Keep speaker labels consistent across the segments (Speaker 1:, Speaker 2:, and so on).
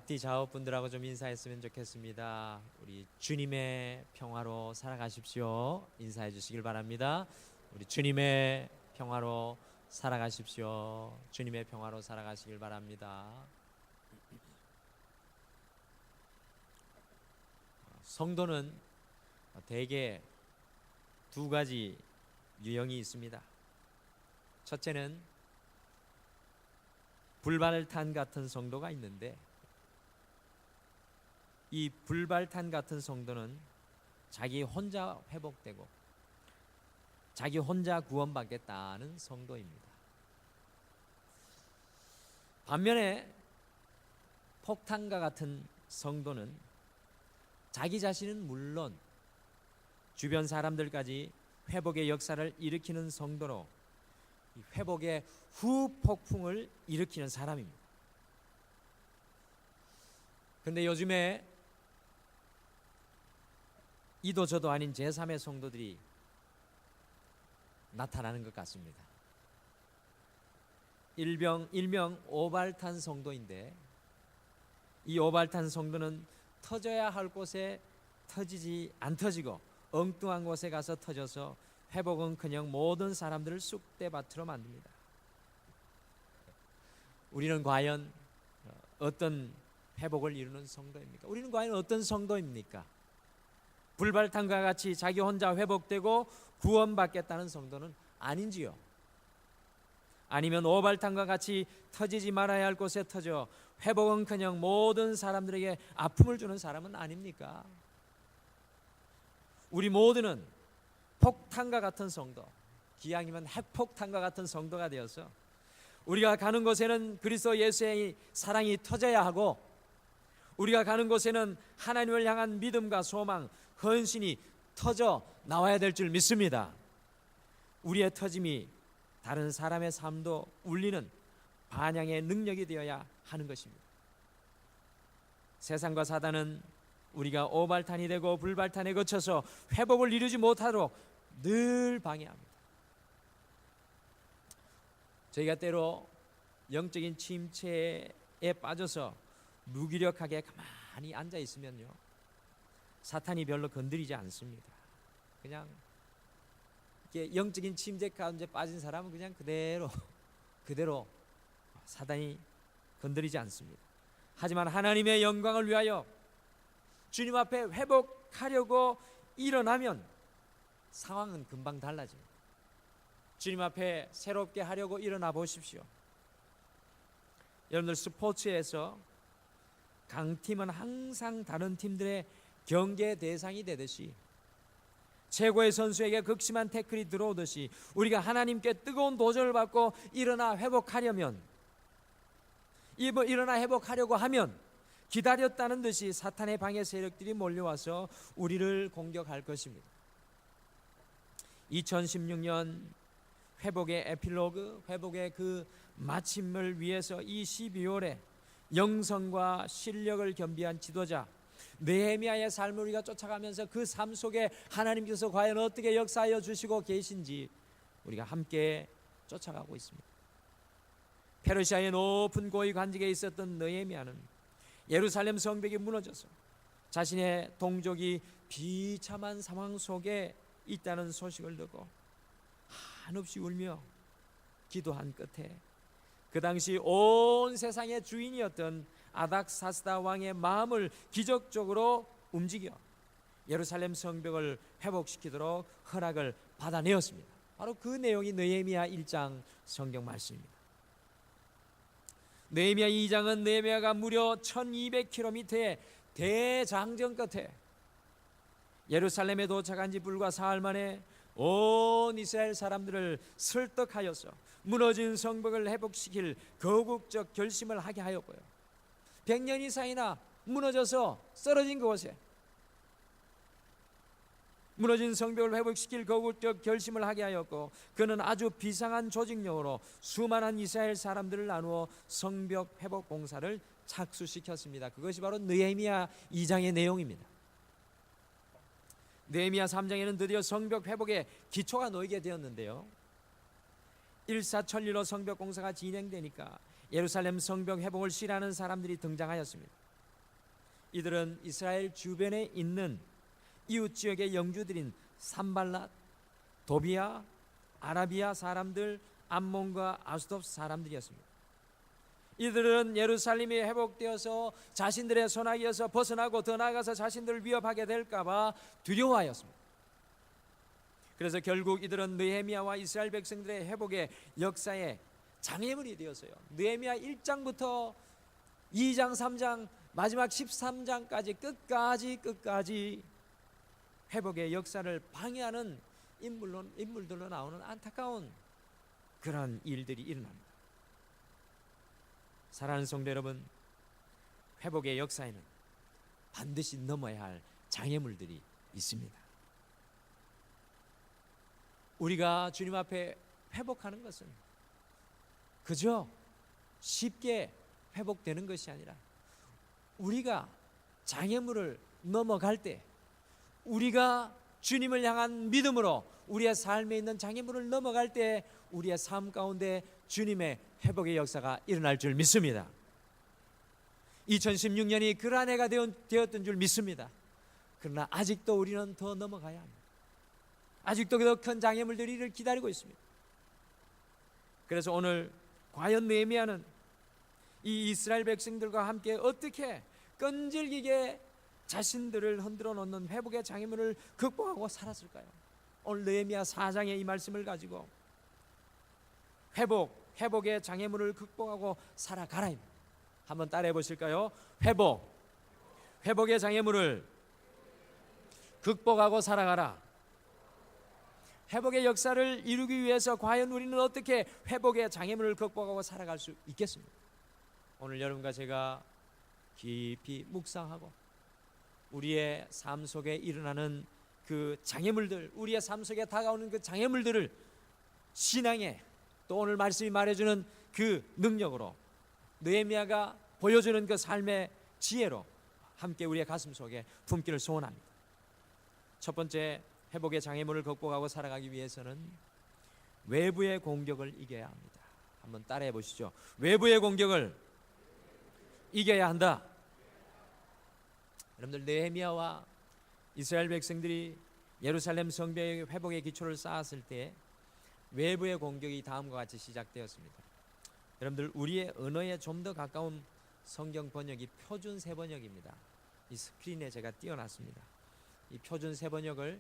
Speaker 1: 앞뒤 좌우분들하고 좀 인사했으면 좋겠습니다. 우리 주님의 평화로 살아가십시오. 인사해 주시길 바랍니다. 우리 주님의 평화로 살아가십시오. 주님의 평화로 살아가시길 바랍니다. 성도는 대개 두 가지 유형이 있습니다. 첫째는 불발탄 같은 성도가 있는데, 이 불발탄 같은 성도는 자기 혼자 회복되고 자기 혼자 구원받겠다는 성도입니다. 반면에 폭탄과 같은 성도는 자기 자신은 물론 주변 사람들까지 회복의 역사를 일으키는 성도로 회복의 후폭풍을 일으키는 사람입니다. 그런데 요즘에 이도 저도 아닌 제3의 성도들이 나타나는 것 같습니다. 일명 오발탄 성도인데, 이 오발탄 성도는 터져야 할 곳에 안 터지고 엉뚱한 곳에 가서 터져서 회복은커녕 모든 사람들을 쑥대밭으로 만듭니다. 우리는 과연 어떤 회복을 이루는 성도입니까? 우리는 과연 어떤 성도입니까? 불발탄과 같이 자기 혼자 회복되고 구원받겠다는 성도는 아닌지요? 아니면 오발탄과 같이 터지지 말아야 할 곳에 터져 회복은커녕 모든 사람들에게 아픔을 주는 사람은 아닙니까? 우리 모두는 폭탄과 같은 성도, 기왕이면 핵폭탄과 같은 성도가 되어서 우리가 가는 곳에는 그리스도 예수의 사랑이 터져야 하고, 우리가 가는 곳에는 하나님을 향한 믿음과 소망, 헌신이 터져 나와야 될 줄 믿습니다. 우리의 터짐이 다른 사람의 삶도 울리는 반향의 능력이 되어야 하는 것입니다. 세상과 사단은 우리가 오발탄이 되고 불발탄에 거쳐서 회복을 이루지 못하도록 늘 방해합니다. 저희가 때로 영적인 침체에 빠져서 무기력하게 가만히 앉아 있으면요, 사탄이 별로 건드리지 않습니다. 그냥 이렇게 영적인 침체 가운데 빠진 사람은 그냥 그대로 사단이 건드리지 않습니다. 하지만 하나님의 영광을 위하여 주님 앞에 회복하려고 일어나면 상황은 금방 달라집니다. 주님 앞에 새롭게 하려고 일어나 보십시오. 여러분들, 스포츠에서 강팀은 항상 다른 팀들의 경계 대상이 되듯이, 최고의 선수에게 극심한 태클이 들어오듯이, 우리가 하나님께 뜨거운 도전을 받고 일어나 회복하려고 하면 기다렸다는 듯이 사탄의 방해 세력들이 몰려와서 우리를 공격할 것입니다. 2016년 회복의 에필로그, 회복의 그 마침을 위해서 이 12월에 영성과 실력을 겸비한 지도자 느헤미야의 삶을 우리가 쫓아가면서 그 삶 속에 하나님께서 과연 어떻게 역사하여 주시고 계신지 우리가 함께 쫓아가고 있습니다. 페르시아의 높은 고위 관직에 있었던 느헤미야는 예루살렘 성벽이 무너져서 자신의 동족이 비참한 상황 속에 있다는 소식을 듣고 한없이 울며 기도한 끝에 그 당시 온 세상의 주인이었던 아닥사스다 왕의 마음을 기적적으로 움직여 예루살렘 성벽을 회복시키도록 허락을 받아내었습니다. 바로 그 내용이 느헤미야 1장 성경 말씀입니다. 느헤미야 2장은 느헤미야가 무려 1200km의 대장정 끝에 예루살렘에 도착한 지 불과 사흘 만에 온 이스라엘 사람들을 설득하여서 무너진 성벽을 회복시킬 거국적 결심을 하게 하였고요, 100년 이상이나 무너져서 쓰러진 그곳에 무너진 성벽을 회복시킬 거국적 결심을 하게 하였고, 그는 아주 비상한 조직력으로 수많은 이스라엘 사람들을 나누어 성벽 회복 공사를 착수시켰습니다. 그것이 바로 느헤미야 2장의 내용입니다. 느헤미야 3장에는 드디어 성벽 회복의 기초가 놓이게 되었는데요, 일사천리로 성벽 공사가 진행되니까 예루살렘 성벽 회복을 싫어하는 사람들이 등장하였습니다. 이들은 이스라엘 주변에 있는 이웃 지역의 영주들인 산발랏, 도비아, 아라비아 사람들, 암몬과 아스돗 사람들이었습니다. 이들은 예루살렘이 회복되어서 자신들의 손아귀에서 벗어나고 더 나아가서 자신들을 위협하게 될까봐 두려워하였습니다. 그래서 결국 이들은 느헤미야와 이스라엘 백성들의 회복의 역사에 장애물이 되었어요. 느헤미야 1장부터 2장, 3장, 마지막 13장까지 끝까지 회복의 역사를 방해하는 인물들로 나오는 안타까운 그런 일들이 일어납니다. 사랑하는 성도 여러분, 회복의 역사에는 반드시 넘어야 할 장애물들이 있습니다. 우리가 주님 앞에 회복하는 것은 그저 쉽게 회복되는 것이 아니라 우리가 장애물을 넘어갈 때, 우리가 주님을 향한 믿음으로 우리의 삶에 있는 장애물을 넘어갈 때 우리의 삶 가운데 주님의 회복의 역사가 일어날 줄 믿습니다. 2016년이 그러한 해가 되었던 줄 믿습니다. 그러나 아직도 우리는 더 넘어가야 합니다. 아직도 더 큰 장애물들이 이를 기다리고 있습니다. 그래서 오늘 과연 느헤미야는 이 이스라엘 백성들과 함께 어떻게 끈질기게 자신들을 흔들어 놓는 회복의 장애물을 극복하고 살았을까요? 오늘 느헤미야 4장의 이 말씀을 가지고 회복의 장애물을 극복하고 살아가라입니다. 한번 따라해 보실까요? 회복의 장애물을 극복하고 살아가라. 회복의 역사를 이루기 위해서 과연 우리는 어떻게 회복의 장애물을 극복하고 살아갈 수 있겠습니까? 오늘 여러분과 제가 깊이 묵상하고 우리의 삶 속에 일어나는 그 장애물들, 우리의 삶 속에 다가오는 그 장애물들을 신앙의, 또 오늘 말씀이 말해주는 그 능력으로, 느헤미야가 보여주는 그 삶의 지혜로 함께 우리의 가슴 속에 품기를 소원합니다. 첫 번째, 회복의 장애물을 극복하고 살아가기 위해서는 외부의 공격을 이겨야 합니다. 한번 따라해 보시죠. 외부의 공격을 이겨야 한다. 여러분들, 느헤미야와 이스라엘 백성들이 예루살렘 성벽의 회복의 기초를 쌓았을 때 외부의 공격이 다음과 같이 시작되었습니다. 여러분들, 우리의 언어에 좀 더 가까운 성경 번역이 표준 세번역입니다. 이 스크린에 제가 띄워놨습니다. 이 표준 세번역을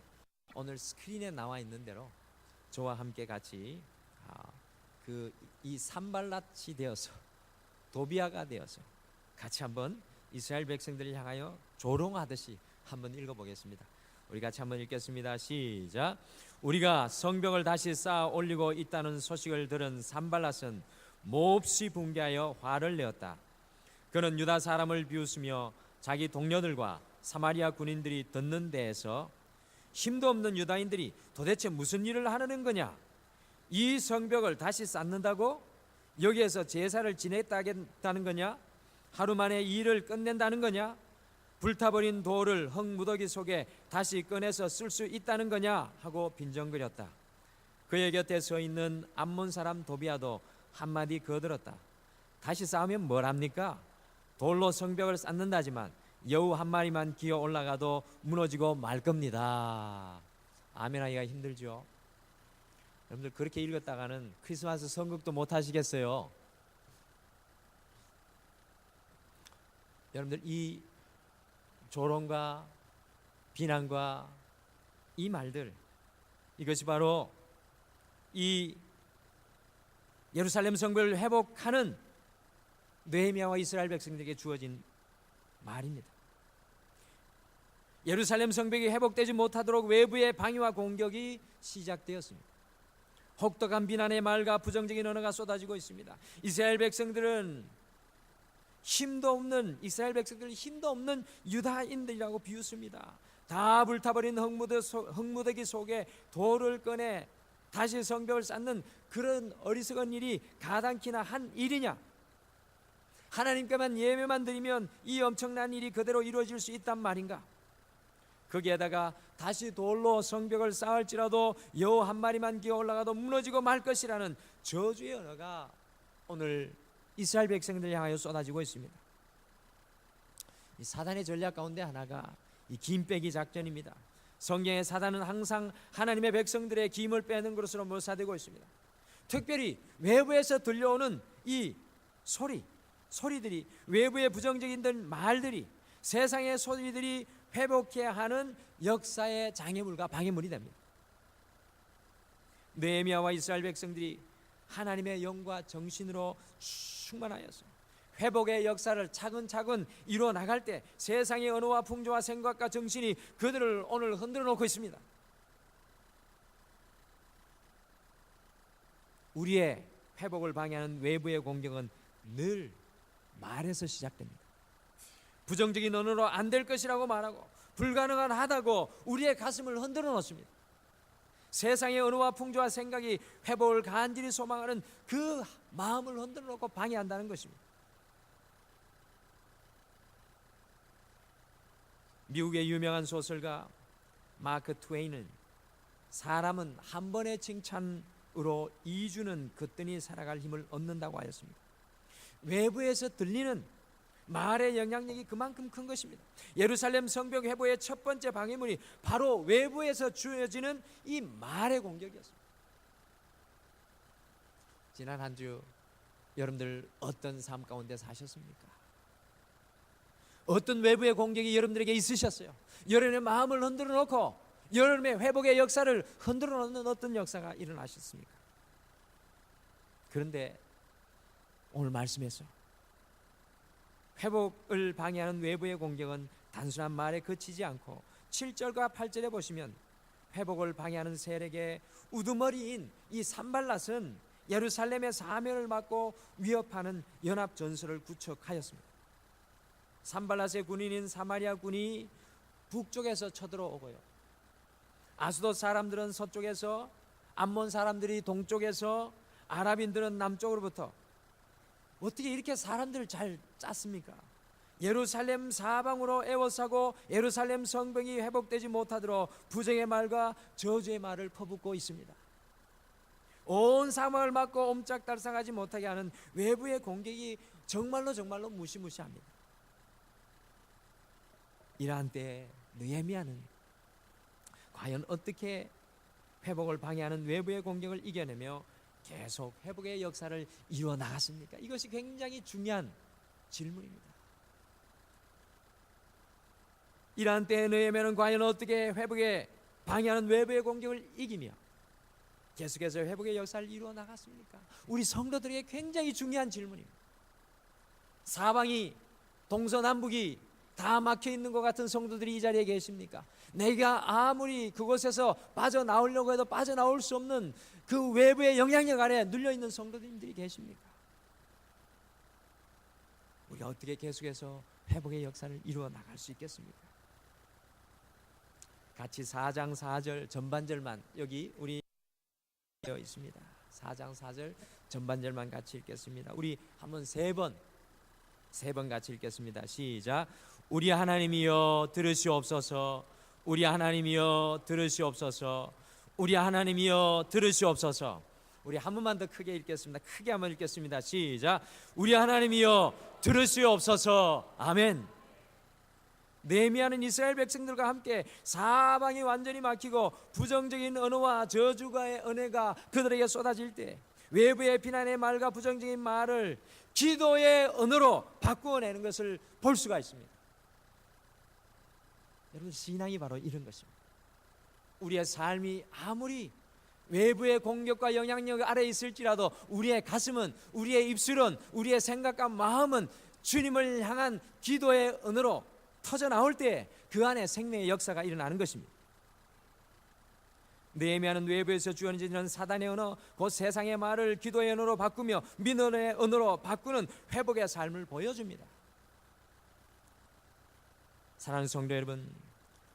Speaker 1: 오늘 스크린에 나와 있는 대로 저와 함께 같이 이 산발랏이 되어서, 도비아가 되어서 같이 한번 이스라엘 백성들을 향하여 조롱하듯이 한번 읽어보겠습니다. 우리 같이 한번 읽겠습니다. 시작. 우리가 성벽을 다시 쌓아 올리고 있다는 소식을 들은 산발랏은 몹시 분개하여 화를 내었다. 그는 유다 사람을 비웃으며 자기 동료들과 사마리아 군인들이 듣는 데에서 힘도 없는 유다인들이 도대체 무슨 일을 하려는 거냐? 이 성벽을 다시 쌓는다고? 여기에서 제사를 지냈다는 거냐? 하루 만에 이 일을 끝낸다는 거냐? 불타버린 돌을 흙무더기 속에 다시 꺼내서 쓸 수 있다는 거냐? 하고 빈정거렸다. 그의 곁에 서 있는 암몬 사람 도비아도 한마디 거들었다. 다시 쌓으면 뭘 합니까? 돌로 성벽을 쌓는다지만 여우 한 마리만 기어 올라가도 무너지고 말 겁니다. 아멘하기가 힘들죠. 여러분들, 그렇게 읽었다가는 크리스마스 선곡도 못 하시겠어요. 여러분들, 이 조롱과 비난과 이 말들, 이것이 바로 이 예루살렘 성벽을 회복하는 느헤미야와 이스라엘 백성들에게 주어진 말입니다. 예루살렘 성벽이 회복되지 못하도록 외부의 방위와 공격이 시작되었습니다. 혹독한 비난의 말과 부정적인 언어가 쏟아지고 있습니다. 이스라엘 백성들을 힘도 없는 유다인들이라고 비웃습니다. 다 불타버린 흙무더기 속에 돌을 꺼내 다시 성벽을 쌓는 그런 어리석은 일이 가당키나 한 일이냐? 하나님께만 예배만 드리면 이 엄청난 일이 그대로 이루어질 수 있단 말인가? 거기에다가 다시 돌로 성벽을 쌓을지라도 여우 한 마리만 기어 올라가도 무너지고 말 것이라는 저주의 언어가 오늘 이스라엘 백성들을 향하여 쏟아지고 있습니다. 이 사단의 전략 가운데 하나가 이 김 빼기 작전입니다. 성경의 사단은 항상 하나님의 백성들의 김을 빼는 것으로 묘사되고 있습니다. 특별히 외부에서 들려오는 이 소리들이, 외부의 부정적인 말들이, 세상의 소리들이 회복해야 하는 역사의 장애물과 방해물이 됩니다. 느헤미야와 이스라엘 백성들이 하나님의 영과 정신으로 충만하여서 회복의 역사를 차근차근 이루어 나갈 때 세상의 언어와 풍조와 생각과 정신이 그들을 오늘 흔들어 놓고 있습니다. 우리의 회복을 방해하는 외부의 공격은 늘 말에서 시작됩니다. 부정적인 언어로 안 될 것이라고 말하고 불가능하다고 우리의 가슴을 흔들어 놓습니다. 세상의 언어와 풍조와 생각이 회복을 간절히 소망하는 그 마음을 흔들어 놓고 방해한다는 것입니다. 미국의 유명한 소설가 마크 트웨인은 사람은 한 번의 칭찬으로 2주는 거뜬히 살아갈 힘을 얻는다고 하였습니다. 외부에서 들리는 말의 영향력이 그만큼 큰 것입니다. 예루살렘 성벽 회복의 첫 번째 방해물이 바로 외부에서 주어지는 이 말의 공격이었습니다. 지난 한 주 여러분들 어떤 삶 가운데 사셨습니까? 어떤 외부의 공격이 여러분들에게 있으셨어요? 여러분의 마음을 흔들어 놓고 여러분의 회복의 역사를 흔들어 놓는 어떤 역사가 일어나셨습니까? 그런데 오늘 말씀에서 회복을 방해하는 외부의 공격은 단순한 말에 그치지 않고 7절과 8절에 보시면 회복을 방해하는 세력의 우두머리인 이 산발랏은 예루살렘의 사면을 막고 위협하는 연합 전술을 구축하였습니다. 산발랏의 군인인 사마리아 군이 북쪽에서 쳐들어오고요, 아수돗 사람들은 서쪽에서, 암몬 사람들이 동쪽에서, 아랍인들은 남쪽으로부터. 어떻게 이렇게 사람들을 잘 짰습니까? 예루살렘 사방으로 에워싸고 예루살렘 성벽이 회복되지 못하도록 부정의 말과 저주의 말을 퍼붓고 있습니다. 온 사막을 막고 옴짝달싹하지 못하게 하는 외부의 공격이 정말로 무시무시합니다. 이러한 때에 느헤미야는 과연 어떻게 회복을 방해하는 외부의 공격을 이겨내며 계속 회복의 역사를 이루어 나갔습니까? 이것이 굉장히 중요한 질문입니다. 이러한 때에 느헤미야는 과연 어떻게 회복에 방해하는 외부의 공격을 이기며 계속해서 회복의 역사를 이루어 나갔습니까? 우리 성도들에게 굉장히 중요한 질문입니다. 사방이, 동서남북이 다 막혀 있는 것 같은 성도들이 이 자리에 계십니까? 내가 아무리 그곳에서 빠져나오려고 해도 빠져나올 수 없는 그 외부의 영향력 아래 눌려있는 성도님들이 계십니까? 우리가 어떻게 계속해서 회복의 역사를 이루어 나갈 수 있겠습니까? 같이 4장 4절 전반절만 여기 우리 되어 있습니다. 4장 4절 전반절만 같이 읽겠습니다. 우리 한번 세 번 같이 읽겠습니다. 시작. 우리 하나님이여 들으시옵소서. 우리 하나님이여 들으시옵소서. 우리 하나님이여 들으시옵소서. 우리 한 번만 더 크게 읽겠습니다. 크게 한번 읽겠습니다. 시작. 우리 하나님이여 들으시옵소서. 아멘. 느헤미야는 이스라엘 백성들과 함께 사방이 완전히 막히고 부정적인 언어와 저주가의 은혜가 그들에게 쏟아질 때 외부의 비난의 말과 부정적인 말을 기도의 언어로 바꾸어내는 것을 볼 수가 있습니다. 여러분, 신앙이 바로 이런 것입니다. 우리의 삶이 아무리 외부의 공격과 영향력 아래에 있을지라도 우리의 가슴은, 우리의 입술은, 우리의 생각과 마음은 주님을 향한 기도의 언어로 터져나올 때 그 안에 생명의 역사가 일어나는 것입니다. 느헤미야는 외부에서 주어지는 사단의 언어, 곧 세상의 말을 기도의 언어로 바꾸며 민원의 언어로 바꾸는 회복의 삶을 보여줍니다. 사랑하는 성도 여러분,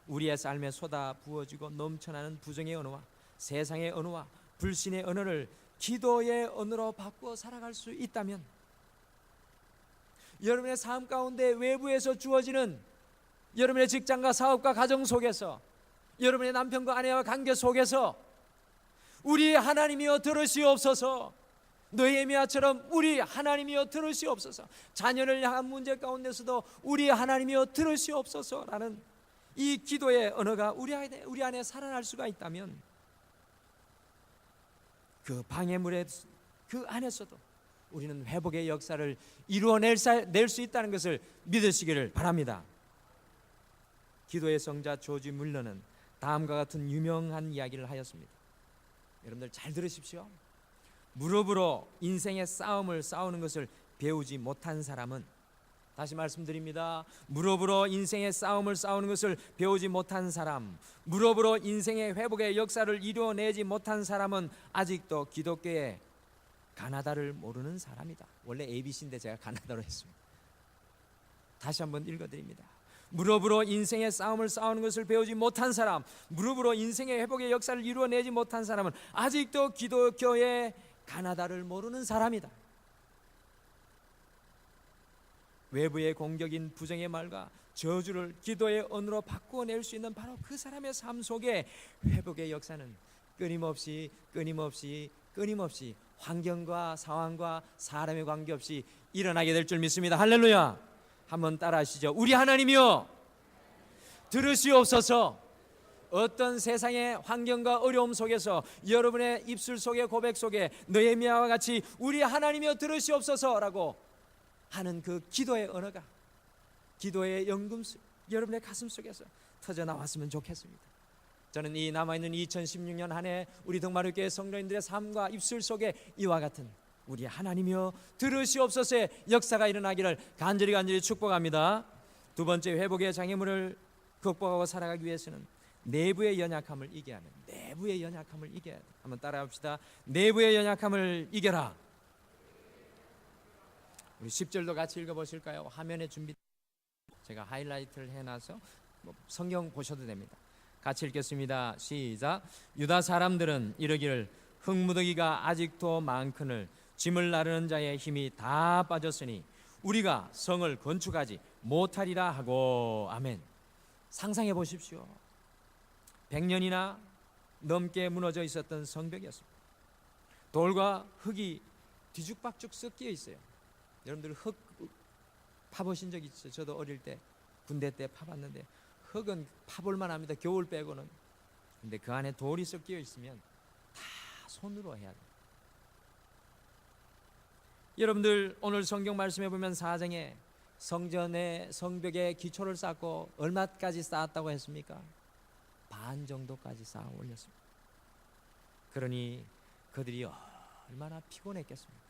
Speaker 1: 우리의 삶에 쏟아 부어지고 넘쳐나는 부정의 언어와 세상의 언어와 불신의 언어를 기도의 언어로 바꾸어 살아갈 수 있다면, 여러분의 삶 가운데 외부에서 주어지는 여러분의 직장과 사업과 가정 속에서, 여러분의 남편과 아내와 관계 속에서 우리 하나님이여 들으시옵소서, 느헤미야처럼 우리 하나님이여 들으시옵소서, 자녀를 향한 문제 가운데서도 우리 하나님이여 들으시옵소서라는 이 기도의 언어가 우리 안에 살아날 수가 있다면, 그 방해물의 그 안에서도 우리는 회복의 역사를 이루어낼 수 있다는 것을 믿으시기를 바랍니다. 기도의 성자 조지 뮬러는 다음과 같은 유명한 이야기를 하였습니다. 여러분들 잘 들으십시오. 무릎으로 인생의 싸움을 싸우는 것을 배우지 못한 사람은, 다시 말씀드립니다, 무릎으로 인생의 싸움을 싸우는 것을 배우지 못한 사람, 무릎으로 인생의 회복의 역사를 이루어내지 못한 사람은 아직도 기독교의 가나다를 모르는 사람이다. 원래 ABC인데 제가 가나다로 했습니다. 다시 한번 읽어드립니다. 무릎으로 인생의 싸움을 싸우는 것을 배우지 못한 사람, 무릎으로 인생의 회복의 역사를 이루어내지 못한 사람은 아직도 기독교의 가나다를 모르는 사람이다. 외부의 공격인 부정의 말과 저주를 기도의 언어로 바꾸어낼 수 있는 바로 그 사람의 삶 속에 회복의 역사는 끊임없이 환경과 상황과 사람의 관계없이 일어나게 될 줄 믿습니다. 할렐루야. 한번 따라 하시죠. 우리 하나님이여 들으시옵소서. 어떤 세상의 환경과 어려움 속에서 여러분의 입술 속의 고백 속에 느헤미야와 같이 우리 하나님이여 들으시옵소서라고 하는 그 기도의 언어가, 기도의 연금술 여러분의 가슴 속에서 터져 나왔으면 좋겠습니다. 저는 이 남아있는 2016년 한 해 우리 동마루교회 성도님들의 삶과 입술 속에 이와 같은 우리 하나님이여 들으시옵소서의 역사가 일어나기를 간절히 축복합니다. 두 번째, 회복의 장애물을 극복하고 살아가기 위해서는 내부의 연약함을 이겨야 합니다. 내부의 연약함을 이겨야 합니다. 한번 따라합시다. 내부의 연약함을 이겨라. 우리 10절도 같이 읽어보실까요? 화면에 준비, 제가 하이라이트를 해놔서 성경 보셔도 됩니다. 같이 읽겠습니다. 시작. 유다 사람들은 이르기를 흙무더기가 아직도 많거늘 짐을 나르는 자의 힘이 다 빠졌으니 우리가 성을 건축하지 못하리라 하고. 아멘. 상상해 보십시오. 100년이나 넘게 무너져 있었던 성벽이었습니다. 돌과 흙이 뒤죽박죽 섞여 있어요. 여러분들 흙 파보신 적 있죠? 저도 어릴 때 군대 때 파봤는데 흙은 파볼만 합니다. 겨울 빼고는. 근데 그 안에 돌이 섞여 있으면 다 손으로 해야 돼요. 여러분들 오늘 성경 말씀해 보면 4장에 성전의 성벽에 기초를 쌓고 얼마까지 쌓았다고 했습니까? 반 정도까지 쌓아 올렸습니다. 그러니 그들이 얼마나 피곤했겠습니까?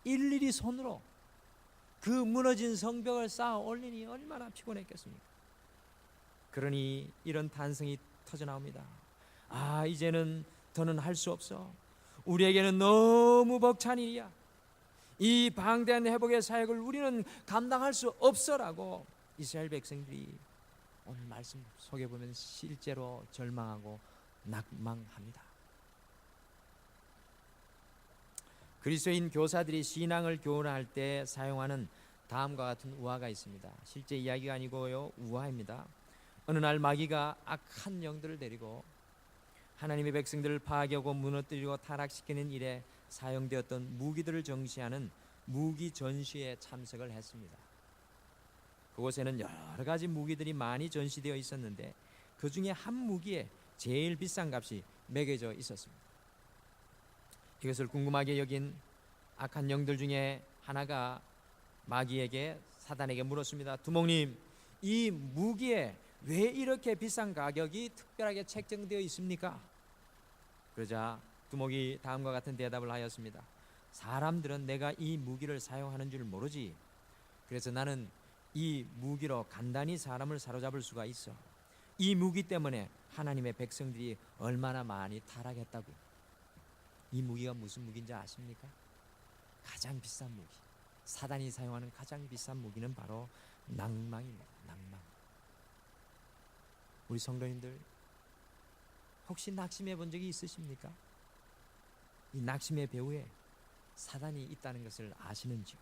Speaker 1: 일일이 손으로 그 무너진 성벽을 쌓아 올리니 얼마나 피곤했겠습니까? 그러니 이런 탄성이 터져 나옵니다. 아, 이제는 더는 할 수 없어. 우리에게는 너무 벅찬 일이야. 이 방대한 회복의 사역을 우리는 감당할 수 없어라고 이스라엘 백성들이 오늘 말씀 속에 보면 실제로 절망하고 낙망합니다. 그리스도인 교사들이 신앙을 교훈할 때 사용하는 다음과 같은 우화가 있습니다. 실제 이야기가 아니고요, 우화입니다. 어느 날 마귀가 악한 영들을 데리고 하나님의 백성들을 파괴하고 무너뜨리고 타락시키는 일에 사용되었던 무기들을 정시하는 무기 전시에 참석을 했습니다. 그곳에는 여러 가지 무기들이 많이 전시되어 있었는데 그 중에 한 무기에 제일 비싼 값이 매겨져 있었습니다. 이것을 궁금하게 여긴 악한 영들 중에 하나가 마귀에게, 사단에게 물었습니다. 두목님, 이 무기에 왜 이렇게 비싼 가격이 특별하게 책정되어 있습니까? 그러자 두목이 다음과 같은 대답을 하였습니다. 사람들은 내가 이 무기를 사용하는 줄 모르지. 그래서 나는 이 무기로 간단히 사람을 사로잡을 수가 있어. 이 무기 때문에 하나님의 백성들이 얼마나 많이 타락했다고. 이 무기가 무슨 무기인지 아십니까? 가장 비싼 무기, 사단이 사용하는 가장 비싼 무기는 바로 낭망입니다. 낭망. 우리 성도님들 혹시 낙심해 본 적이 있으십니까? 이 낙심의 배후에 사단이 있다는 것을 아시는지요?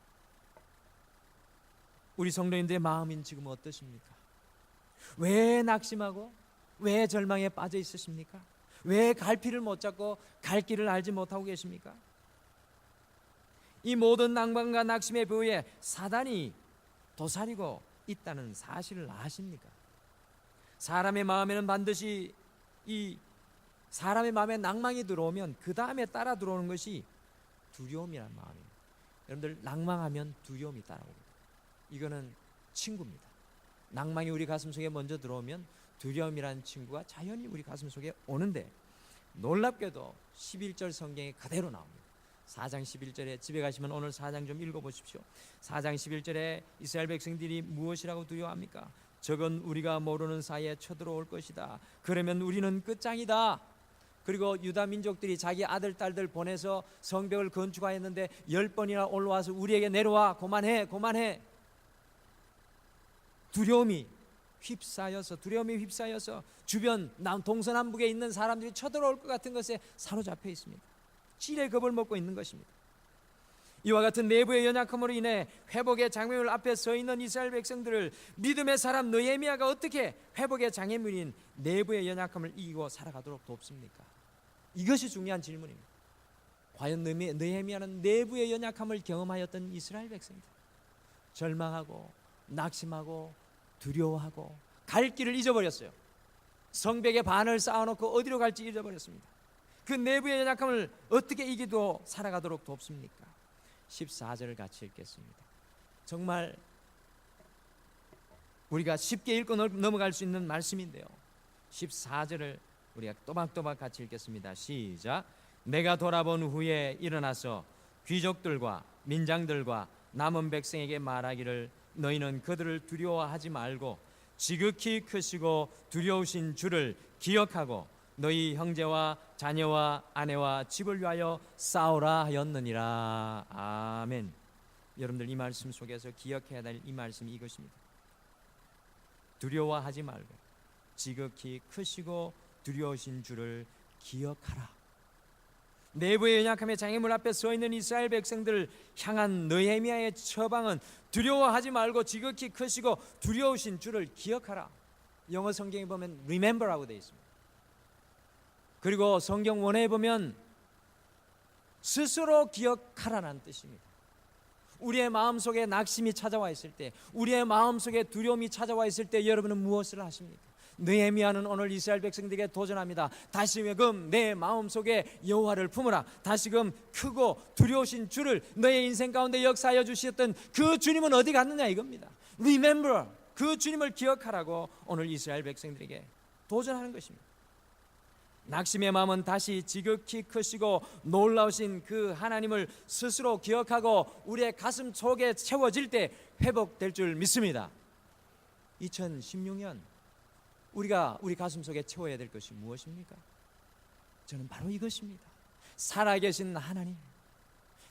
Speaker 1: 우리 성도님들의 마음인 지금 어떠십니까? 왜 낙심하고 왜 절망에 빠져 있으십니까? 왜 갈피를 못 잡고 갈 길을 알지 못하고 계십니까? 이 모든 낭만과 낙심의 배후에 사단이 도사리고 있다는 사실을 아십니까? 사람의 마음에는 반드시 이 사람의 마음에 낭망이 들어오면 그 다음에 따라 들어오는 것이 두려움이라는 마음입니다. 여러분들, 낭망하면 두려움이 따라옵니다. 이거는 친구입니다. 낭망이 우리 가슴속에 먼저 들어오면 두려움이라는 친구가 자연히 우리 가슴속에 오는데, 놀랍게도 11절 성경에 그대로 나옵니다. 4장 11절에, 집에 가시면 오늘 4장 좀 읽어보십시오. 4장 11절에 이스라엘 백성들이 무엇이라고 두려워합니까? 적은 우리가 모르는 사이에 쳐들어올 것이다. 그러면 우리는 끝장이다. 그리고 유다 민족들이 자기 아들 딸들 보내서 성벽을 건축하였는데 10번이나 올라와서 우리에게 내려와, 그만해. 두려움이 휩싸여서 주변 동서남북에 있는 사람들이 쳐들어올 것 같은 것에 사로잡혀 있습니다. 찔의 겁을 먹고 있는 것입니다. 이와 같은 내부의 연약함으로 인해 회복의 장애물 앞에 서 있는 이스라엘 백성들을 믿음의 사람 느헤미야가 어떻게 회복의 장애물인 내부의 연약함을 이기고 살아가도록 돕습니까? 이것이 중요한 질문입니다. 과연 느헤미야는 내부의 연약함을 경험하였던 이스라엘 백성들, 절망하고 낙심하고 두려워하고 갈 길을 잊어버렸어요. 성벽에 반을 쌓아놓고 어디로 갈지 잊어버렸습니다. 그 내부의 연약함을 어떻게 이기도 살아가도록 돕습니까? 14절을 같이 읽겠습니다. 정말 우리가 쉽게 읽고 넘어갈 수 있는 말씀인데요, 14절을 우리가 또박또박 같이 읽겠습니다. 시작. 내가 돌아본 후에 일어나서 귀족들과 민장들과 남은 백성에게 말하기를, 너희는 그들을 두려워하지 말고 지극히 크시고 두려우신 주를 기억하고 너희 형제와 자녀와 아내와 집을 위하여 싸우라 하였느니라. 아멘. 여러분들, 이 말씀 속에서 기억해야 될 이 말씀이 이것입니다. 두려워하지 말고 지극히 크시고 두려우신 주를 기억하라. 내부의 연약함의 장애물 앞에 서 있는 이스라엘 백성들을 향한 느헤미야의 처방은 두려워하지 말고 지극히 크시고 두려우신 주를 기억하라. 영어 성경에 보면 remember라고 되어 있습니다. 그리고 성경 원어에 보면 스스로 기억하라는 뜻입니다. 우리의 마음속에 낙심이 찾아와 있을 때, 우리의 마음속에 두려움이 찾아와 있을 때 여러분은 무엇을 하십니까? 느헤미야는 오늘 이스라엘 백성들에게 도전합니다. 다시금 내 마음속에 여호와를 품으라. 다시금 크고 두려우신 주를, 너의 인생 가운데 역사하여 주셨던 그 주님은 어디 갔느냐 이겁니다. Remember, 그 주님을 기억하라고 오늘 이스라엘 백성들에게 도전하는 것입니다. 낙심의 마음은 다시 지극히 크시고 놀라우신 그 하나님을 스스로 기억하고 우리의 가슴 속에 채워질 때 회복될 줄 믿습니다. 2016년 우리가 우리 가슴 속에 채워야 될 것이 무엇입니까? 저는 바로 이것입니다. 살아계신 하나님,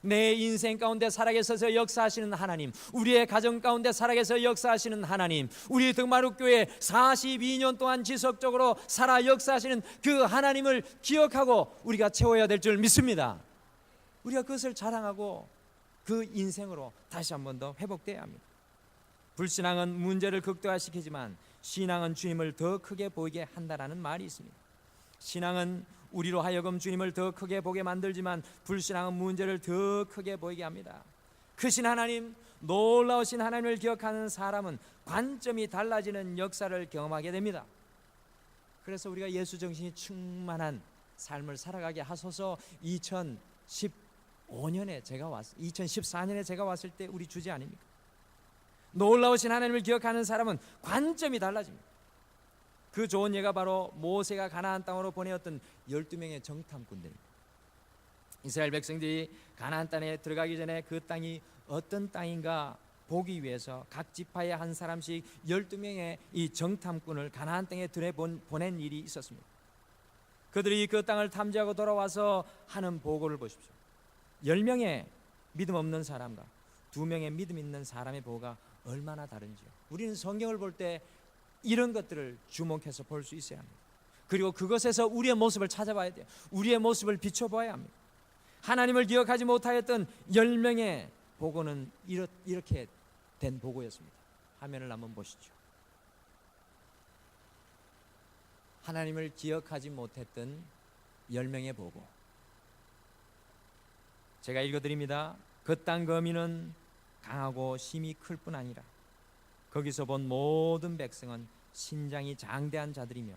Speaker 1: 내 인생 가운데 살아계셔서 역사하시는 하나님, 우리의 가정 가운데 살아계셔서 역사하시는 하나님, 우리 등마루교회 42년 동안 지속적으로 살아 역사하시는 그 하나님을 기억하고 우리가 채워야 될 줄 믿습니다. 우리가 그것을 자랑하고 그 인생으로 다시 한 번 더 회복돼야 합니다. 불신앙은 문제를 극대화시키지만 신앙은 주님을 더 크게 보이게 한다라는 말이 있습니다. 신앙은 우리로 하여금 주님을 더 크게 보게 만들지만 불신앙은 문제를 더 크게 보이게 합니다. 크신 하나님, 놀라우신 하나님을 기억하는 사람은 관점이 달라지는 역사를 경험하게 됩니다. 그래서 우리가 예수 정신이 충만한 삶을 살아가게 하소서. 2014년에 제가 왔을 때 우리 주제 아닙니까? 놀라우신 하나님을 기억하는 사람은 관점이 달라집니다. 그 좋은 예가 바로 모세가 가나안 땅으로 보내었던 12명의 정탐꾼들입니다. 이스라엘 백성들이 가나안 땅에 들어가기 전에 그 땅이 어떤 땅인가 보기 위해서 각 지파의 한 사람씩 12명의 이 정탐꾼을 가나안 땅에 보낸 일이 있었습니다. 그들이 그 땅을 탐지하고 돌아와서 하는 보고를 보십시오. 10명의 믿음 없는 사람과 2명의 믿음 있는 사람의 보고가 얼마나 다른지요. 우리는 성경을 볼 때 이런 것들을 주목해서 볼 수 있어야 합니다. 그리고 그것에서 우리의 모습을 찾아봐야 돼요. 우리의 모습을 비춰봐야 합니다. 하나님을 기억하지 못하였던 10명의 보고는 이렇게 된 보고였습니다. 화면을 한번 보시죠. 하나님을 기억하지 못했던 10명의 보고. 제가 읽어드립니다. 그 땅 거민은 강하고 힘이 클 뿐 아니라 거기서 본 모든 백성은 신장이 장대한 자들이며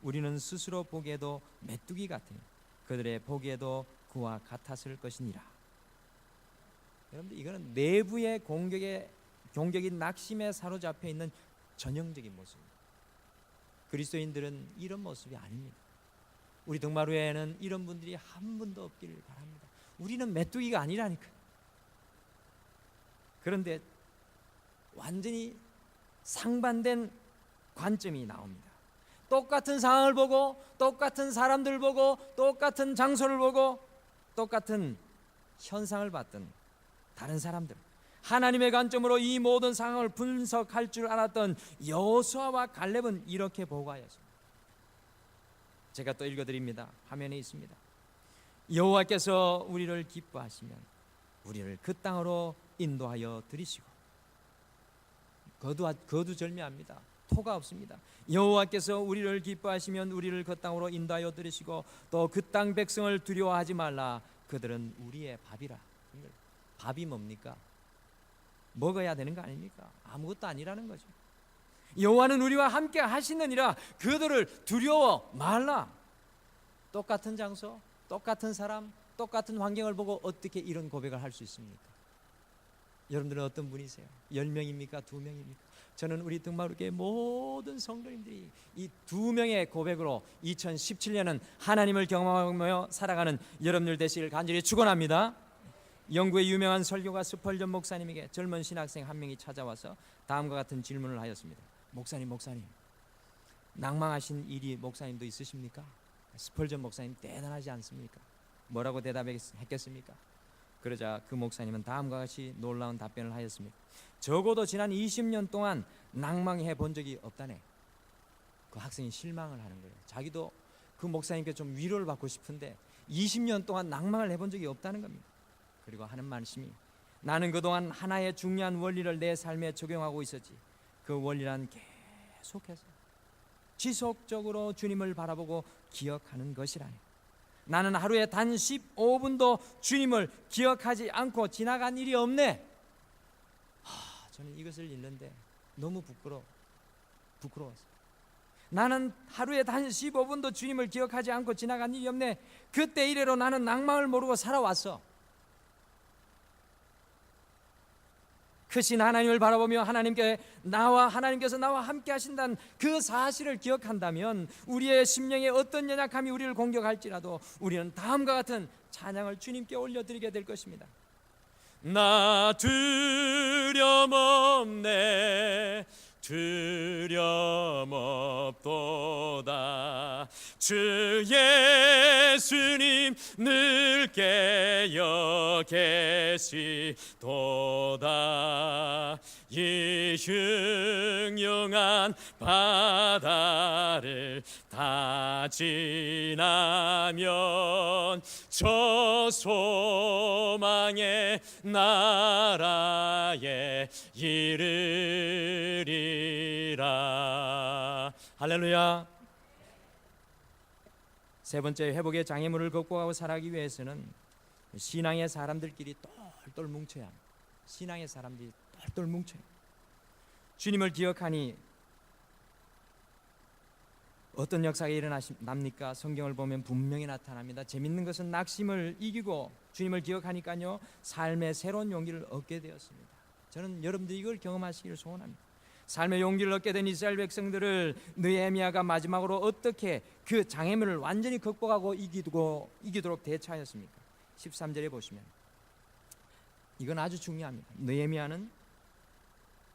Speaker 1: 우리는 스스로 보기에도 메뚜기 같으니 그들의 보기에도 그와 같았을 것이니라. 여러분들, 이거는 내부의 공격이 낙심에 사로잡혀 있는 전형적인 모습입니다. 그리스도인들은 이런 모습이 아닙니다. 우리 등마루에는 이런 분들이 한 분도 없기를 바랍니다. 우리는 메뚜기가 아니라니까요. 그런데 완전히 상반된 관점이 나옵니다. 똑같은 상황을 보고, 똑같은 사람들 보고, 똑같은 장소를 보고, 똑같은 현상을 봤던 다른 사람들, 하나님의 관점으로 이 모든 상황을 분석할 줄 알았던 여호수아와 갈렙은 이렇게 보고하였습니다. 제가 또 읽어드립니다. 화면에 있습니다. 여호와께서 우리를 기뻐하시면 우리를 그 땅으로 인도하여 들이시고, 거두절미합니다. 토가 없습니다. 여호와께서 우리를 기뻐하시면 우리를 그 땅으로 인도하여 들이시고 또 그 땅 백성을 두려워하지 말라. 그들은 우리의 밥이라. 밥이 뭡니까? 먹어야 되는 거 아닙니까? 아무것도 아니라는 거죠. 여호와는 우리와 함께 하시느니라. 그들을 두려워 말라. 똑같은 장소, 똑같은 사람, 똑같은 환경을 보고 어떻게 이런 고백을 할 수 있습니까? 여러분들은 어떤 분이세요? 10명입니까? 2명입니까? 저는 우리 등마루교회 모든 성도님들이 이 2명의 고백으로 2017년은 하나님을 경험하며 살아가는 여러분들 되시길 간절히 축원합니다. 영국의 유명한 설교가 스펄전 목사님에게 젊은 신학생 한 명이 찾아와서 다음과 같은 질문을 하였습니다. 목사님, 낭망하신 일이 목사님도 있으십니까? 스펄전 목사님 대단하지 않습니까? 뭐라고 대답했겠습니까? 그러자 그 목사님은 다음과 같이 놀라운 답변을 하였습니다. 적어도 지난 20년 동안 낭망해 본 적이 없다네. 그 학생이 실망을 하는 거예요. 자기도 그 목사님께 좀 위로를 받고 싶은데 20년 동안 낭망을 해본 적이 없다는 겁니다. 그리고 하는 말씀이, 나는 그동안 하나의 중요한 원리를 내 삶에 적용하고 있었지. 그 원리란 계속해서 지속적으로 주님을 바라보고 기억하는 것이라니. 나는 하루에 단 15분도 주님을 기억하지 않고 지나간 일이 없네. 저는 이것을 읽는데 너무 부끄러웠어요. 나는 하루에 단 15분도 주님을 기억하지 않고 지나간 일이 없네. 그때 이래로 나는 낭망을 모르고 살아왔어. 크신 하나님을 바라보며 하나님께서 나와 함께 하신다는 그 사실을 기억한다면 우리의 심령에 어떤 연약함이 우리를 공격할지라도 우리는 다음과 같은 찬양을 주님께 올려드리게 될 것입니다. 나 두려움없네, 두려움없도다. 주 예수님 늘 깨어 계시도다. 이 흉흉한 바다를 다 지나면 저 소망의 나라에 이르리라. 할렐루야. 세 번째, 회복의 장애물을 극복하고 살아가기 위해서는 신앙의 사람들끼리 똘똘 뭉쳐야 합니다. 신앙의 사람들이 똘똘 뭉쳐요. 주님을 기억하니 어떤 역사가 일어납니까? 성경을 보면 분명히 나타납니다. 재밌는 것은 낙심을 이기고 주님을 기억하니까요, 삶의 새로운 용기를 얻게 되었습니다. 저는 여러분들이 이걸 경험하시기를 소원합니다. 삶의 용기를 얻게 된 이스라엘 백성들을 느헤미야가 마지막으로 어떻게 그 장애물을 완전히 극복하고 이기도록 대처하였습니까? 13절에 보시면 이건 아주 중요합니다. 느헤미야는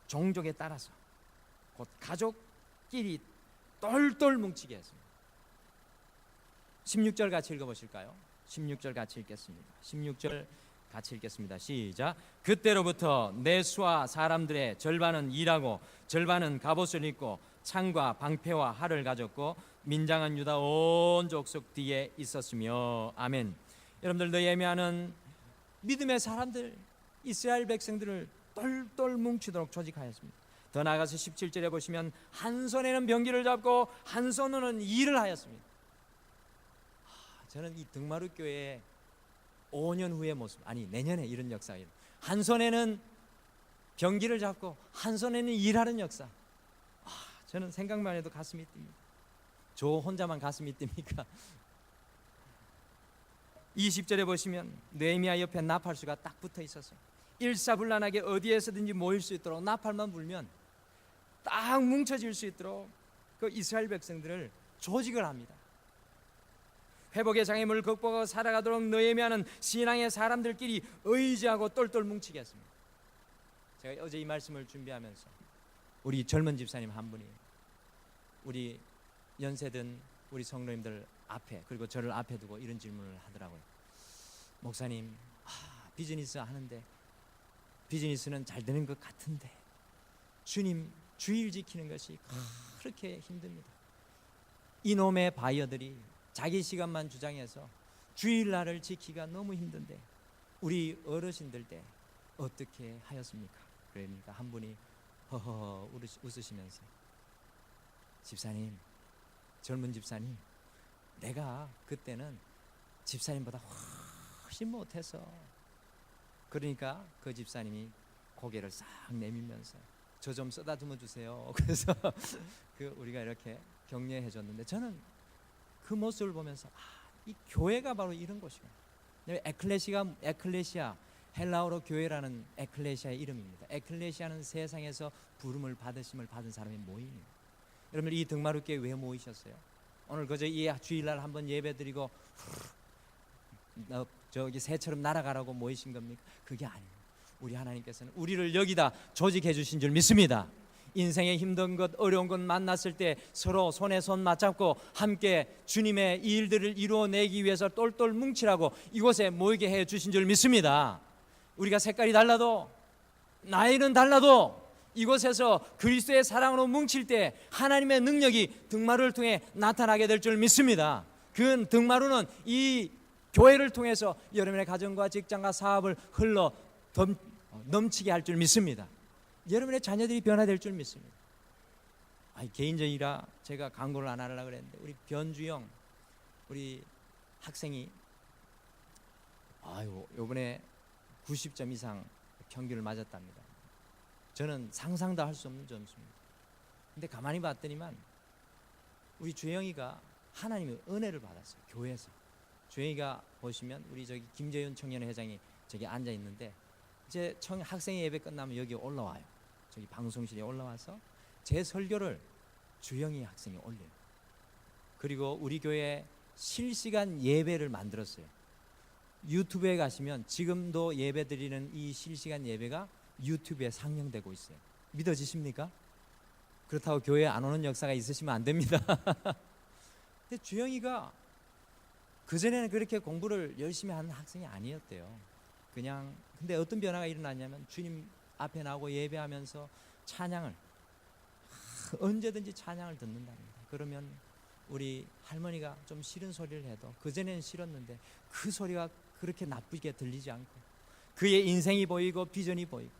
Speaker 1: 종족에 따라서 곧 가족끼리 똘똘 뭉치게 했습니다. 16절 같이 읽어보실까요? 16절 같이 읽겠습니다. 16절 같이 읽겠습니다. 시작. 그때로부터 내 수하 사람들의 절반은 일하고 절반은 갑옷을 입고 창과 방패와 활을 가졌고 민장한 유다 온 족속 뒤에 있었으며. 아멘. 여러분들, 느헤미야는 믿음의 사람들, 이스라엘 백성들을 똘똘 뭉치도록 조직하였습니다. 더 나아가서 17절에 보시면 한 손에는 병기를 잡고 한 손으로는 일을 하였습니다. 저는 이 등마루 교회에 5년 후의 모습, 아니 내년에 이런 역사가 일어나. 한 손에는 병기를 잡고 한 손에는 일하는 역사. 저는 생각만 해도 가슴이 뜁니다. 저 혼자만 가슴이 뜁니까? 20절에 보시면 느헤미야 옆에 나팔수가 딱 붙어 있었어요. 일사불란하게 어디에서든지 모일 수 있도록 나팔만 불면 딱 뭉쳐질 수 있도록 그 이스라엘 백성들을 조직을 합니다. 회복의 장애물을 극복하고 살아가도록 느헤미야는 신앙의 사람들끼리 의지하고 똘똘 뭉치게 했습니다. 제가 어제 이 말씀을 준비하면서 우리 젊은 집사님 한 분이 우리 연세든 우리 성도님들 앞에, 그리고 저를 앞에 두고 이런 질문을 하더라고요. 목사님, 비즈니스 하는데 비즈니스는 잘 되는 것 같은데 주님 주일 지키는 것이 그렇게 힘듭니다. 이놈의 바이어들이 자기 시간만 주장해서 주일날을 지키기가 너무 힘든데 우리 어르신들 때 어떻게 하였습니까? 그러니까 한 분이 허허 웃으시면서, 집사님, 젊은 집사님, 내가 그때는 집사님보다 훨씬 못해서. 그러니까 그 집사님이 고개를 싹 내밀면서 저 좀 써다듬어 주세요. 그래서 우리가 이렇게 격려해 줬는데, 저는 그 모습을 보면서 이 교회가 바로 이런 곳이구나. 에클레시아, 헬라어로 교회라는 에클레시아의 이름입니다. 에클레시아는 세상에서 부름을 받으심을 받은 사람의 모임입니다. 여러분, 이 등마루교회 왜 모이셨어요? 오늘 그저 이 주일날 한번 예배드리고 저기 새처럼 날아가라고 모이신 겁니까? 그게 아니에요. 우리 하나님께서는 우리를 여기다 조직해 주신 줄 믿습니다. 인생의 힘든 것, 어려운 것 만났을 때 서로 손에 손 맞잡고 함께 주님의 일들을 이루어내기 위해서 똘똘 뭉치라고 이곳에 모이게 해 주신 줄 믿습니다. 우리가 색깔이 달라도, 나이는 달라도 이곳에서 그리스도의 사랑으로 뭉칠 때 하나님의 능력이 등마루를 통해 나타나게 될 줄 믿습니다. 그 등마루는 이 교회를 통해서 여러분의 가정과 직장과 사업을 흘러 넘치게 할 줄 믿습니다. 여러분의 자녀들이 변화될 줄 믿습니다. 개인적이라 제가 광고를 안 하려고 그랬는데, 우리 변주영 우리 학생이 요번에 90점 이상 평균을 맞았답니다. 저는 상상도 할 수 없는 점수입니다. 근데 가만히 봤더니만 우리 주영이가 하나님의 은혜를 받았어요. 교회에서. 주영이가 보시면 우리 저기 김재윤 청년회장이 저기 앉아 있는데, 이제 학생회 예배 끝나면 여기 올라와요. 저기 방송실에 올라와서 제 설교를 주영이 학생이 올려요. 그리고 우리 교회 실시간 예배를 만들었어요. 유튜브에 가시면 지금도 예배 드리는 이 실시간 예배가 유튜브에 상영되고 있어요. 믿어지십니까? 그렇다고 교회에 안 오는 역사가 있으시면 안 됩니다. 근데 주영이가 그전에는 그렇게 공부를 열심히 하는 학생이 아니었대요. 근데 어떤 변화가 일어났냐면, 주님 앞에 나오고 예배하면서 찬양을 언제든지 찬양을 듣는답니다. 그러면 우리 할머니가 좀 싫은 소리를 해도, 그전에는 싫었는데 그 소리가 그렇게 나쁘게 들리지 않고 그의 인생이 보이고 비전이 보이고.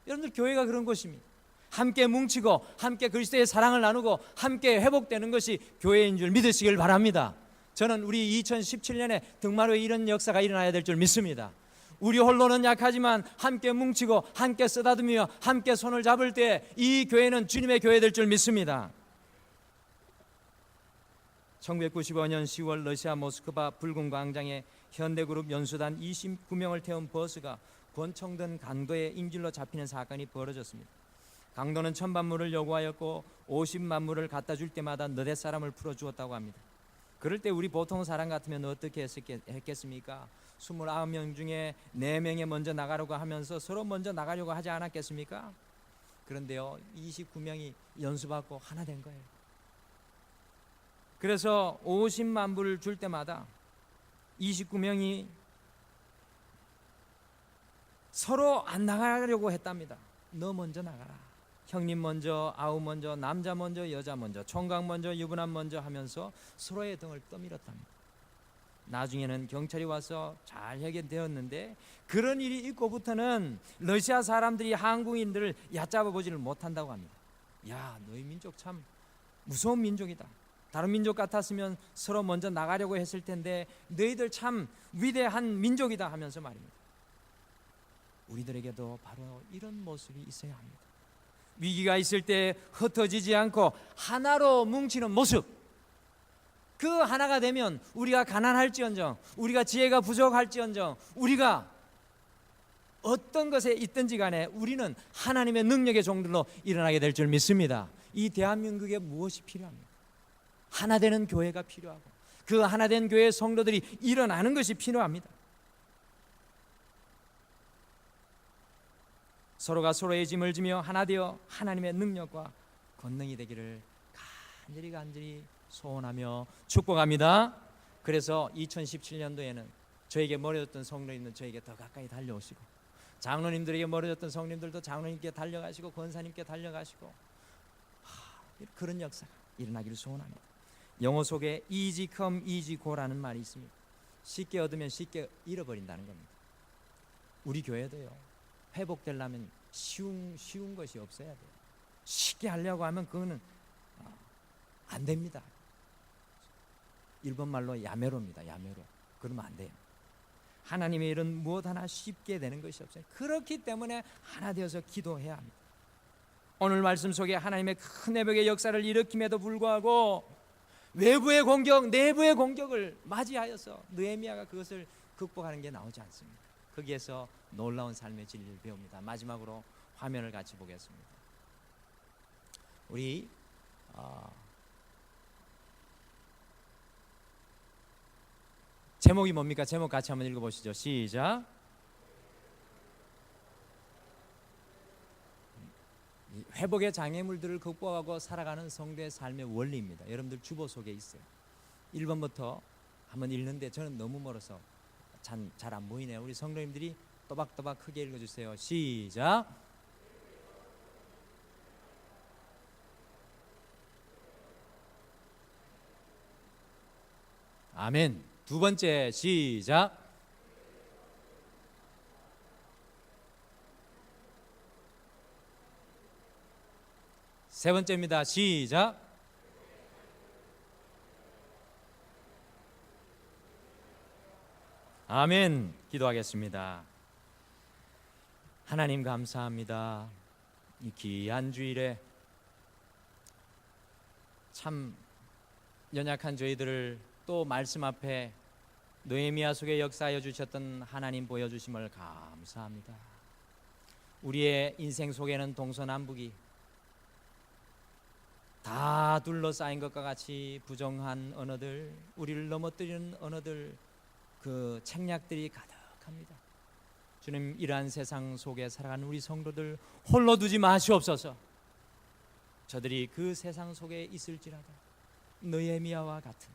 Speaker 1: 여러분들, 교회가 그런 곳입니다. 함께 뭉치고 함께 그리스도의 사랑을 나누고 함께 회복되는 것이 교회인 줄 믿으시길 바랍니다. 저는 우리 2017년에 등마루에 이런 역사가 일어나야 될 줄 믿습니다. 우리 홀로는 약하지만 함께 뭉치고 함께 쓰다듬으며 함께 손을 잡을 때 이 교회는 주님의 교회 될 줄 믿습니다. 1995년 10월 러시아 모스크바 붉은 광장에 현대그룹 연수단 29명을 태운 버스가 권총된 강도의 인질로 잡히는 사건이 벌어졌습니다. 강도는 천반물을 요구하였고 50만 불을 갖다 줄 때마다 너댓 사람을 풀어주었다고 합니다. 그럴 때 우리 보통 사람 같으면 어떻게 했겠습니까? 29명 중에 4명이 먼저 나가려고 하면서 서로 먼저 나가려고 하지 않았겠습니까? 그런데요, 29명이 연수받고 하나 된 거예요. 그래서 50만 불을 줄 때마다 29명이 서로 안 나가려고 했답니다. 너 먼저 나가라. 형님 먼저, 아우 먼저, 남자 먼저, 여자 먼저, 총각 먼저, 유부남 먼저 하면서 서로의 등을 떠밀었답니다. 나중에는 경찰이 와서 잘 해결되었는데, 그런 일이 있고부터는 러시아 사람들이 한국인들을 얕잡아 보지를 못한다고 합니다. 야, 너희 민족 참 무서운 민족이다. 다른 민족 같았으면 서로 먼저 나가려고 했을 텐데 너희들 참 위대한 민족이다 하면서 말입니다. 우리들에게도 바로 이런 모습이 있어야 합니다. 위기가 있을 때 흩어지지 않고 하나로 뭉치는 모습, 그 하나가 되면 우리가 가난할지언정, 우리가 지혜가 부족할지언정, 우리가 어떤 것에 있든지 간에 우리는 하나님의 능력의 종들로 일어나게 될 줄 믿습니다. 이 대한민국에 무엇이 필요합니까? 하나 되는 교회가 필요하고 그 하나 된 교회의 성도들이 일어나는 것이 필요합니다. 서로가 서로의 짐을 지며 하나 되어 하나님의 능력과 권능이 되기를 간절히 소원하며 축복합니다. 그래서 2017년도에는 저에게 멀어졌던 성도님들 저에게 더 가까이 달려오시고, 장로님들에게 멀어졌던 성도님들도 장로님께 달려가시고 권사님께 달려가시고, 그런 역사가 일어나기를 소원합니다. 영어 속에 easy come easy go라는 말이 있습니다. 쉽게 얻으면 쉽게 잃어버린다는 겁니다. 우리 교회도요, 회복되려면 쉬운 것이 없어야 돼요. 쉽게 하려고 하면 그거는 안 됩니다. 일본 말로 야매로입니다. 야매로. 그러면 안 돼요. 하나님의 일은 무엇 하나 쉽게 되는 것이 없어요. 그렇기 때문에 하나 되어서 기도해야 합니다. 오늘 말씀 속에 하나님의 큰 회복의 역사를 일으킴에도 불구하고 외부의 공격, 내부의 공격을 맞이하여서 느헤미야가 그것을 극복하는 게 나오지 않습니다. 거기에서 놀라운 삶의 진리를 배웁니다. 마지막으로 화면을 같이 보겠습니다. 우리 제목이 뭡니까? 제목 같이 한번 읽어보시죠. 시작. 회복의 장애물들을 극복하고 살아가는 성도의 삶의 원리입니다. 여러분들 주보 속에 있어요. 1번부터 한번 읽는데 저는 너무 멀어서 잘 안 보이네요. 우리 성도님들이 또박또박 크게 읽어주세요. 시작. 아멘. 두 번째 시작. 세 번째입니다. 시작. 아멘. 기도하겠습니다. 하나님 감사합니다. 이 귀한 주일에 참 연약한 저희들을 또 말씀 앞에 느헤미야 속에 역사하여 주셨던 하나님 보여주심을 감사합니다. 우리의 인생 속에는 동서남북이 다 둘러싸인 것과 같이 부정한 언어들, 우리를 넘어뜨리는 언어들, 그 책략들이 가득합니다. 주님, 이러한 세상 속에 살아가는 우리 성도들 홀로 두지 마시옵소서. 저들이 그 세상 속에 있을지라도 느헤미야와 같은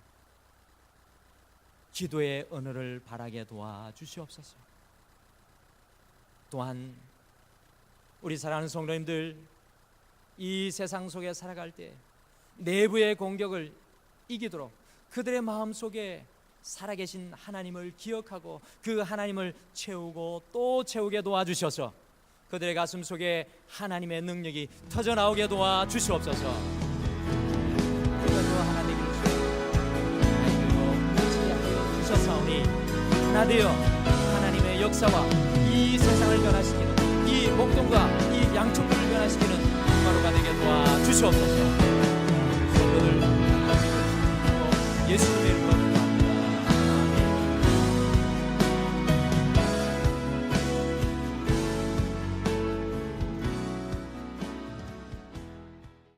Speaker 1: 기도의 언어를 바라게 도와주시옵소서. 또한 우리 사랑하는 성도님들, 이 세상 속에 살아갈 때 내부의 공격을 이기도록 그들의 마음속에 살아계신 하나님을 기억하고 그 하나님을 채우고 또 채우게 도와주셔서 그들의 가슴 속에 하나님의 능력이 터져나오게 도와주시옵소서. 그것도 하나 되기를 주셨사오니 하나 되어 하나님의 역사와 이 세상을 변화시키는, 이 목동과 이 양천구를 변화시키는 바로가 되게 도와주시옵소서.